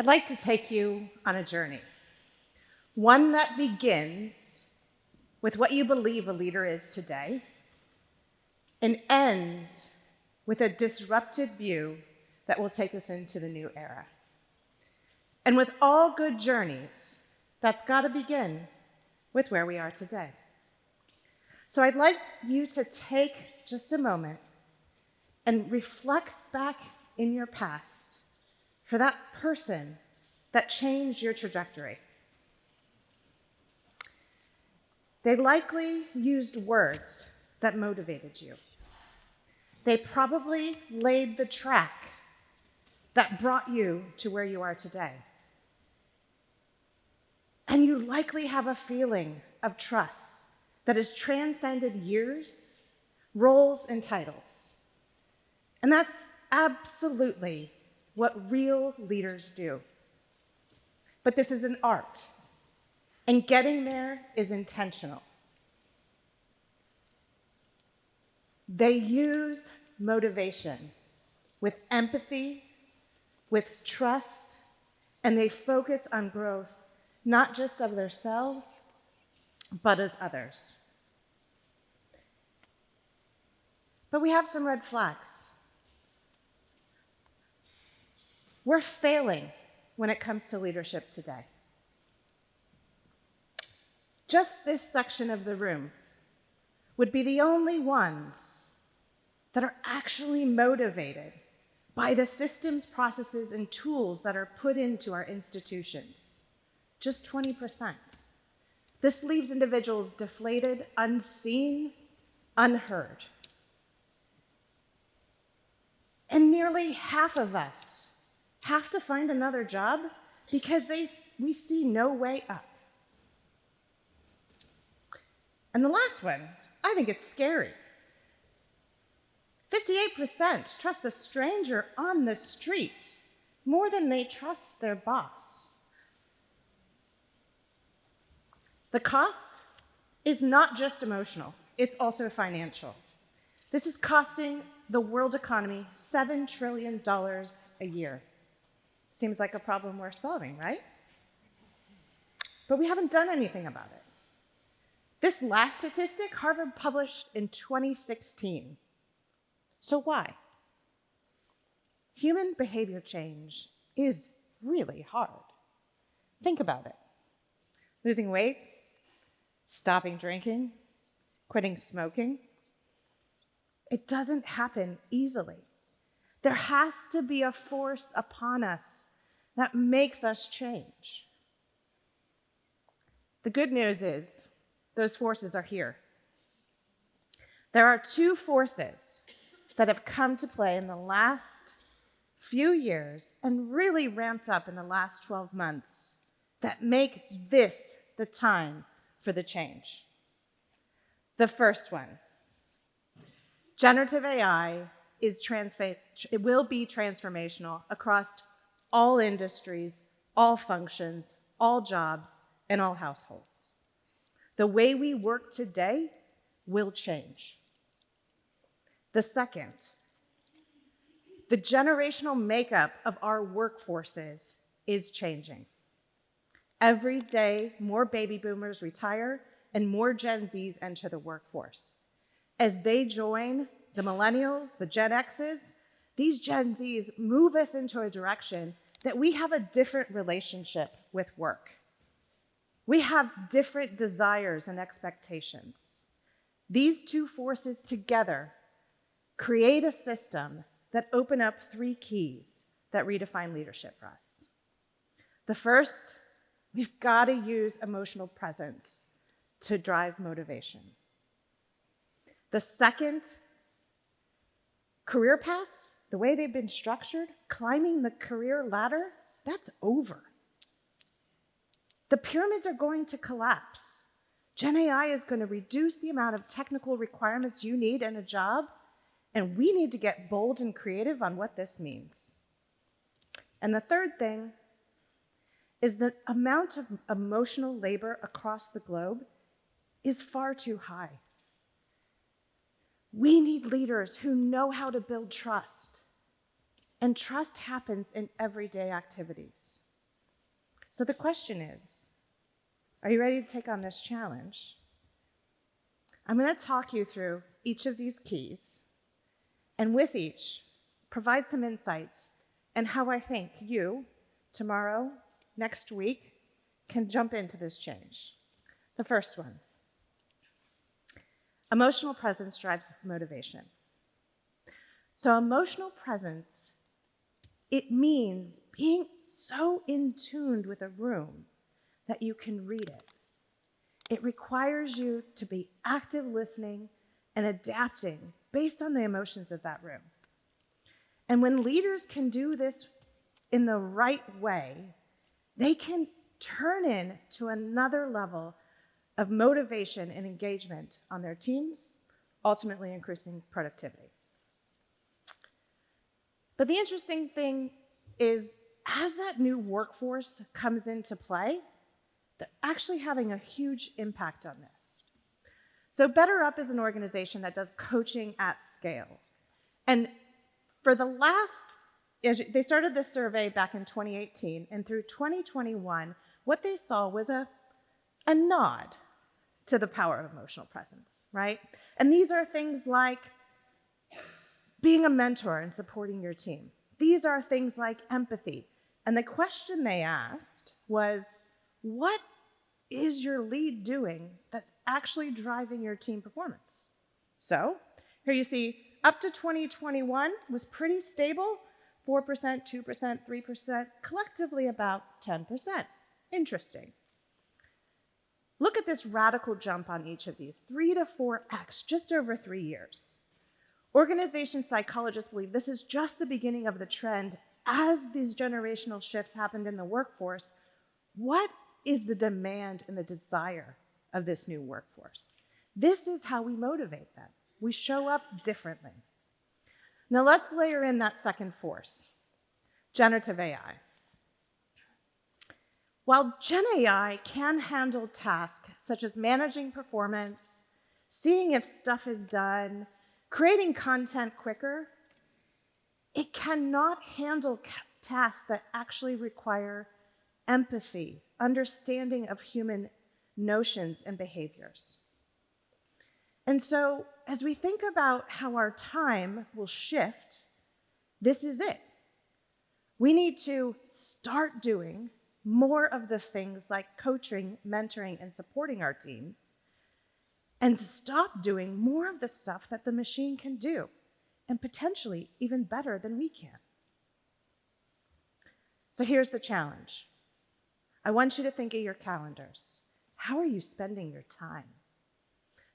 I'd like to take you on a journey, one that begins with what you believe a leader is today and ends with a disruptive view that will take us into the new era. And with all good journeys, that's got to begin with where we are today. So I'd like you to take just a moment and reflect back in your past for that person that changed your trajectory. They likely used words that motivated you. They probably laid the track that brought you to where you are today. And you likely have a feeling of trust that has transcended years, roles, and titles. And that's absolutely what real leaders do. But this is an art, and getting there is intentional. They use motivation with empathy, with trust, and they focus on growth, not just of themselves, but as others. But we have some red flags. We're failing when it comes to leadership today. Just this section of the room would be the only ones that are actually motivated by the systems, processes, and tools that are put into our institutions. Just 20%. This leaves individuals deflated, unseen, unheard. And nearly half of us have to find another job because we see no way up. And the last one, I think, is scary. 58% trust a stranger on the street more than they trust their boss. The cost is not just emotional, it's also financial. This is costing the world economy $7 trillion a year. Seems like a problem worth solving, right? But we haven't done anything about it. This last statistic, Harvard published in 2016. So why? Human behavior change is really hard. Think about it. Losing weight, stopping drinking, quitting smoking. It doesn't happen easily. There has to be a force upon us that makes us change. The good news is those forces are here. There are two forces that have come to play in the last few years and really ramped up in the last 12 months that make this the time for the change. The first one, generative AI it will be transformational across all industries, all functions, all jobs, and all households. The way we work today will change. The second, the generational makeup of our workforces is changing. Every day, more baby boomers retire and more Gen Zs enter the workforce. As they join the millennials, the Gen Xs, these Gen Zs move us into a direction that we have a different relationship with work. We have different desires and expectations. These two forces together create a system that open up three keys that redefine leadership for us. The first, we've got to use emotional presence to drive motivation. The second, career paths, the way they've been structured, climbing the career ladder, that's over. The pyramids are going to collapse. GenAI is going to reduce the amount of technical requirements you need in a job, and we need to get bold and creative on what this means. And the third thing is the amount of emotional labor across the globe is far too high. We need leaders who know how to build trust. And trust happens in everyday activities. So the question is, are you ready to take on this challenge? I'm going to talk you through each of these keys, and with each, provide some insights and how I think you, tomorrow, next week, can jump into this change. The first one, emotional presence drives motivation. So emotional presence, it means being so in tune with a room that you can read it. It requires you to be active listening and adapting based on the emotions of that room. And when leaders can do this in the right way, they can turn into another level of motivation and engagement on their teams, ultimately increasing productivity. But the interesting thing is, as that new workforce comes into play, they're actually having a huge impact on this. So Better Up is an organization that does coaching at scale. And for the last, they started this survey back in 2018, and through 2021, what they saw was a nod to the power of emotional presence, right? And these are things like being a mentor and supporting your team. These are things like empathy. And the question they asked was, what is your lead doing that's actually driving your team performance? So here you see up to 2021 was pretty stable, 4%, 2%, 3%, collectively about 10%. Interesting. Look at this radical jump on each of these, 3 to 4x, just over 3 years. Organization psychologists believe this is just the beginning of the trend. As these generational shifts happened in the workforce, what is the demand and the desire of this new workforce? This is how we motivate them. We show up differently. Now let's layer in that second force, generative AI. While GenAI can handle tasks such as managing performance, seeing if stuff is done, creating content quicker, it cannot handle tasks that actually require empathy, understanding of human notions and behaviors. And so, as we think about how our time will shift, this is it. We need to start doing more of the things like coaching, mentoring, and supporting our teams, and stop doing more of the stuff that the machine can do, and potentially even better than we can. So here's the challenge. I want you to think of your calendars. How are you spending your time?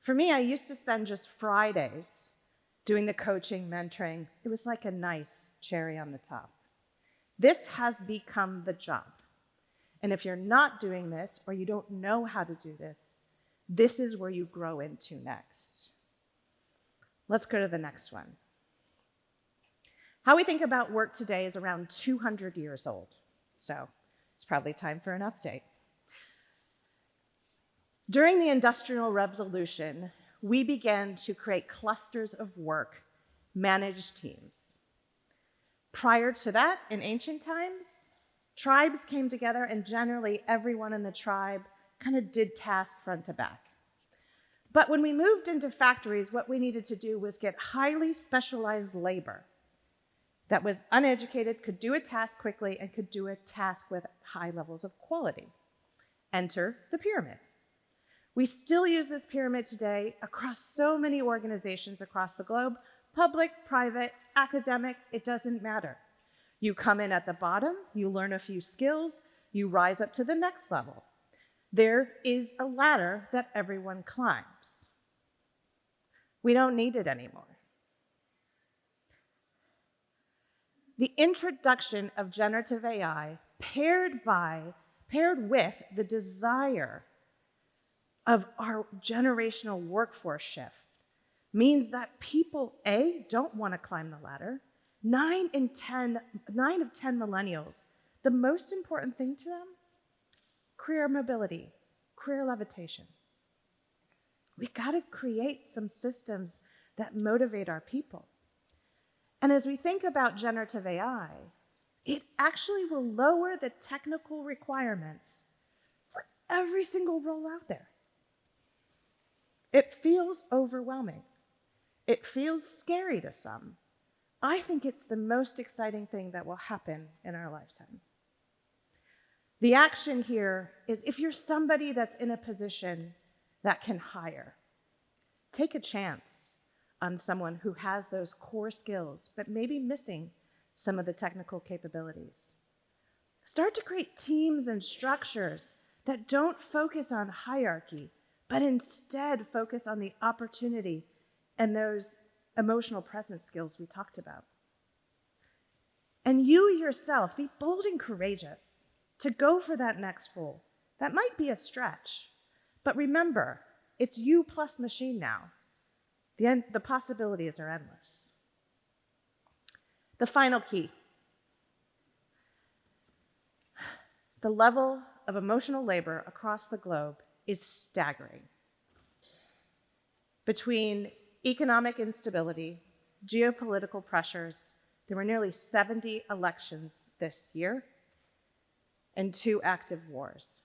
For me, I used to spend just Fridays doing the coaching, mentoring. It was like a nice cherry on the top. This has become the job. And if you're not doing this, or you don't know how to do this, this is where you grow into next. Let's go to the next one. How we think about work today is around 200 years old. So it's probably time for an update. During the Industrial Revolution, we began to create clusters of work, managed teams. Prior to that, in ancient times, tribes came together and generally everyone in the tribe kind of did tasks front to back. But when we moved into factories, what we needed to do was get highly specialized labor that was uneducated, could do a task quickly, and could do a task with high levels of quality. Enter the pyramid. We still use this pyramid today across so many organizations across the globe, public, private, academic, it doesn't matter. You come in at the bottom, you learn a few skills, you rise up to the next level. There is a ladder that everyone climbs. We don't need it anymore. The introduction of generative AI paired with the desire of our generational workforce shift means that people, A, don't want to climb the ladder. 9 of 10 millennials, the most important thing to them, career mobility, career levitation. We got to create some systems that motivate our people. And as we think about generative AI, it actually will lower the technical requirements for every single role out there. It feels overwhelming. It feels scary to some. I think it's the most exciting thing that will happen in our lifetime. The action here is if you're somebody that's in a position that can hire, take a chance on someone who has those core skills, but maybe missing some of the technical capabilities. Start to create teams and structures that don't focus on hierarchy, but instead focus on the opportunity and those emotional presence skills we talked about. And you yourself, be bold and courageous to go for that next role. That might be a stretch, but remember, it's you plus machine now. The possibilities are endless. The final key. The level of emotional labor across the globe is staggering. Between economic instability, geopolitical pressures, there were nearly 70 elections this year, and 2 active wars.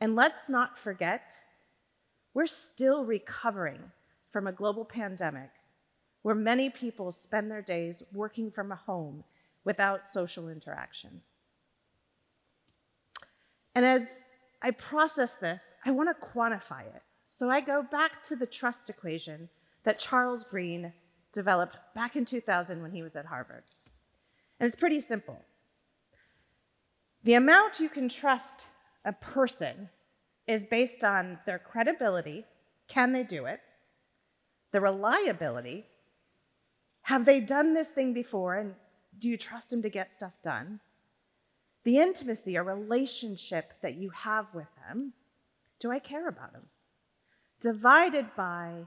And let's not forget, we're still recovering from a global pandemic where many people spend their days working from a home without social interaction. And as I process this, I want to quantify it. So I go back to the trust equation that Charles Green developed back in 2000 when he was at Harvard. And it's pretty simple. The amount you can trust a person is based on their credibility, can they do it? The reliability, have they done this thing before and do you trust them to get stuff done? The intimacy or relationship that you have with them, do I care about them? Divided by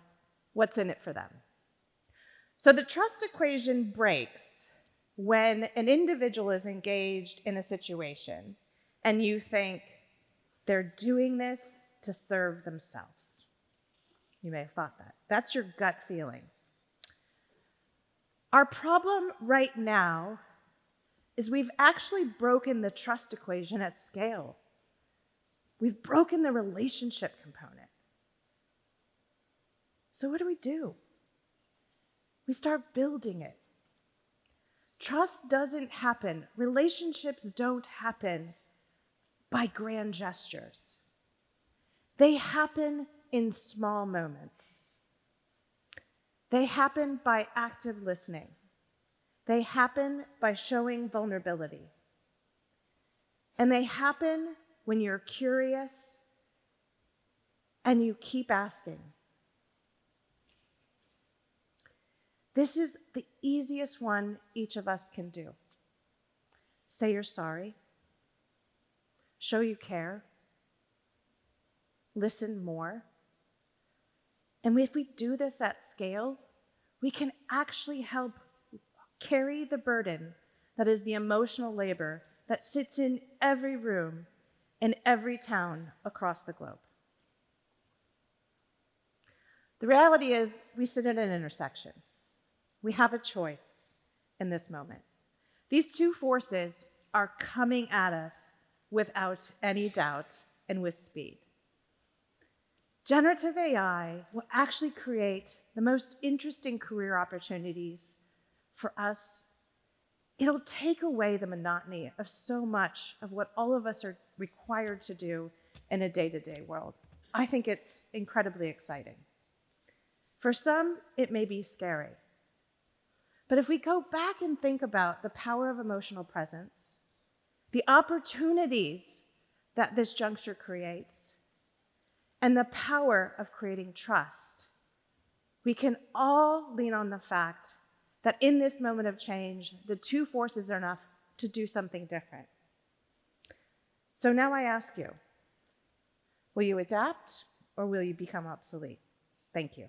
what's in it for them. So the trust equation breaks when an individual is engaged in a situation and you think they're doing this to serve themselves. You may have thought that. That's your gut feeling. Our problem right now is we've actually broken the trust equation at scale. We've broken the relationship component. So what do? We start building it. Trust doesn't happen. Relationships don't happen by grand gestures. They happen in small moments. They happen by active listening. They happen by showing vulnerability. And they happen when you're curious and you keep asking. This is the easiest one each of us can do. Say you're sorry. Show you care. Listen more. And if we do this at scale, we can actually help carry the burden that is the emotional labor that sits in every room in every town across the globe. The reality is we sit at an intersection. We have a choice in this moment. These 2 forces are coming at us without any doubt and with speed. Generative AI will actually create the most interesting career opportunities for us. It'll take away the monotony of so much of what all of us are required to do in a day-to-day world. I think it's incredibly exciting. For some, it may be scary. But if we go back and think about the power of emotional presence, the opportunities that this juncture creates, and the power of creating trust, we can all lean on the fact that in this moment of change, the 2 forces are enough to do something different. So now I ask you, will you adapt or will you become obsolete? Thank you.